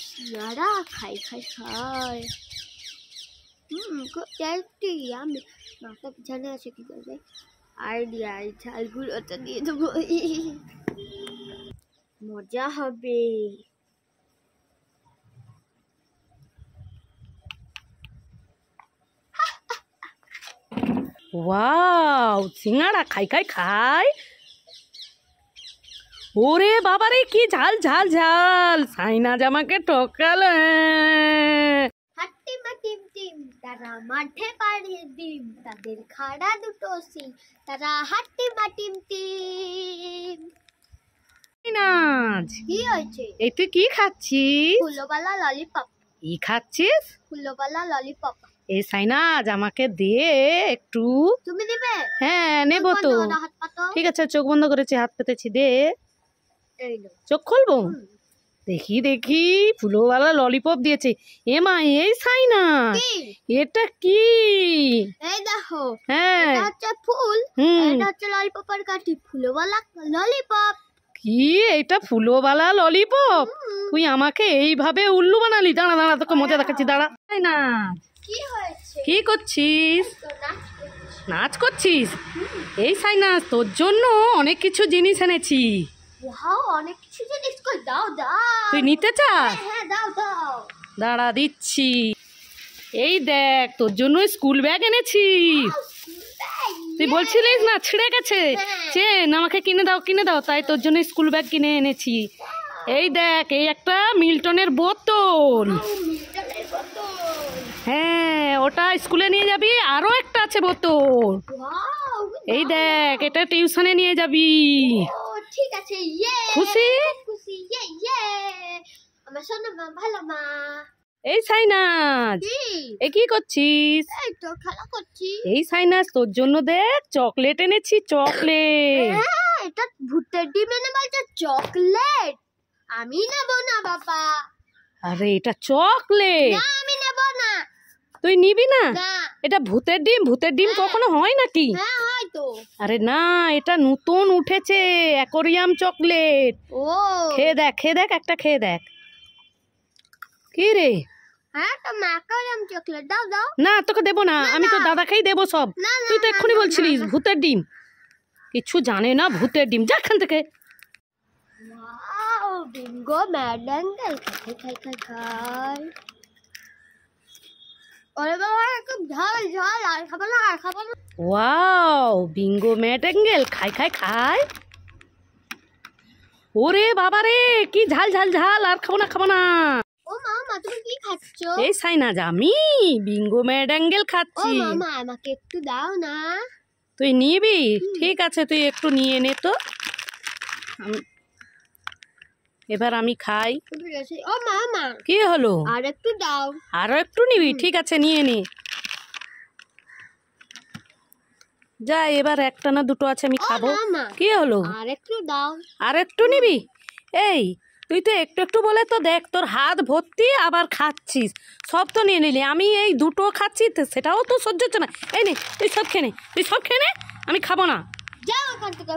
সিঙ্গারা খাই খাই খাই। টেস্টি আমি মাথা পিছনে আছে কি করে আইডিয়া ঝালগুলোটা দিয়ে দেবো মজা হবে। ওয়াও সিঙ্গারা খাই খাই খাই। ওরে বাবারে কি ঝাল ঝাল ঝাল, সাইনাজ আমাকে ঠকালো। হাট্টিমা টিম টিম তারা মাঠে পাড়িয়ে ডিম, তাদের খাড়া দুটো সিং তারা হাট্টিমা টিম টিম। সাইনাজ কি হয়েছে? এই তুই কি খাচ্ছিস? ফুলওয়ালা ললিপপ। কি খাচ্ছিস? ফুলওয়ালা ললিপপ। এই সাইনাজ আমাকে দে একটু। তুমি দিবে? হ্যাঁ নেব তো। ঠিক আছে চোখ বন্ধ করেছি, হাত পেতেছি, দে। চোখ খুলবো? দেখি দেখি ফুলওয়ালা ললিপপ দিয়েছে। এ মা এই সাইনাজ এটা কি? এই দেখো, হ্যাঁ এটা হচ্ছে ফুল, এটা হচ্ছে ললিপপের কাঠি, ফুলওয়ালা ললিপপ। কি এটা ফুলওয়ালা ললিপপ? তুই আমাকে এইভাবে উল্লু বানালি। দাঁড়া দাঁড়া তোকে মজা দেখাচ্ছি, দাঁড়া। সাইনাজ কি হয়েছে? কি করছিস? নাচ করছিস? এই সাইনাজ তোর জন্য অনেক কিছু জিনিস এনেছি। ওয়াও অনেক কিছু জিনিস কই দাও দাও। তুই নিতে চাস? হ্যাঁ দাও দাও। দাঁড়া দিচ্ছি। এই দেখ তোর জন্য স্কুল ব্যাগ এনেছি। তুই বলছিলিস না ছিঁড়ে গেছে চেন, আমাকে কিনে দাও, তাই তোর জন্য স্কুল ব্যাগ কিনে এনেছি। এই দেখ এই একটা মিল্টনের বোতল। হ্যাঁ ওটা স্কুলে নিয়ে যাবি। আরো একটা আছে বোতল। এই দেখ এটা টিউশনে নিয়ে যাবি। ঠিক আছে, ইয়ে খুশি? খুশি, ইয়ে ইয়ে আমার সোনা মা ভালো মা। এই সাইনাজ এ কি করছিস? এই তো খেলা করছি। এই সাইনাজ তোর জন্য দেখ চকলেট এনেছি, চকলেট। এটা ভূতের ডিম এনে বলছে চকলেট। আমি নেব না বাবা। আরে এটা চকলেট। না আমি নেব না। তুই নিবি না? না এটা ভূতের ডিম। ভূতের ডিম কখনো হয় নাকি? হ্যাঁ হয় তো। আরে না এটা নতুন উঠেছে অ্যাকোরিয়াম চকলেট। ও খেয়ে দেখ একটা খেয়ে দেখ। কি রে? হ্যাঁ তো ম্যাকারম চকলেট দাও দাও। না তোকে দেবো না, আমি তো দাদাকেই দেবো সব। তুই তো এক্ষুনি বলছিলিস ভূতের ডিম। কিছু জানে না ভূতের ডিম, যা এখান থেকে। ওয়াও বিঙ্গো ম্যাডাঙ্গেল খাই খাই খাই খাই। ওরে বাবা খুব ঝাল ঝাল, আর খাবো না আর খাবো না। ওয়াও বিঙ্গো ম্যাডাঙ্গেল খাই খাই খাই। ওরে বাবারে কি ঝাল ঝাল ঝাল, আর খাবো না। ও মামা তুমি কি খাচ্ছ? এই সাইনাজ আমি বিঙ্গো ম্যাডাঙ্গেল ও খাচ্ছি। মামা আমাকে একটু দাও না। তুই নিবি? ঠিক আছে তুই একটু নিয়ে নে তো। এবার আমি খাই। ও মামা কি হলো? আর একটু দাও। আরো একটু নিবি? ঠিক আছে নিয়ে নে। যা এবার একটা না দুটো আছে আমি খাবো। কি হলো? আর একটু দাও। আর একটু নিবি? এই তুই তো একটু একটু বলে তো দেখ তোর হাত ভর্তি আবার খাচ্ছিস। সব তো নিয়ে নিলি, আমি এই দুটো খাচ্ছি সেটাও তো সহ্য হচ্ছে না। এই নে তুই সব খেয়ে নে, আমি খাবো না। যাও ওখান থেকে।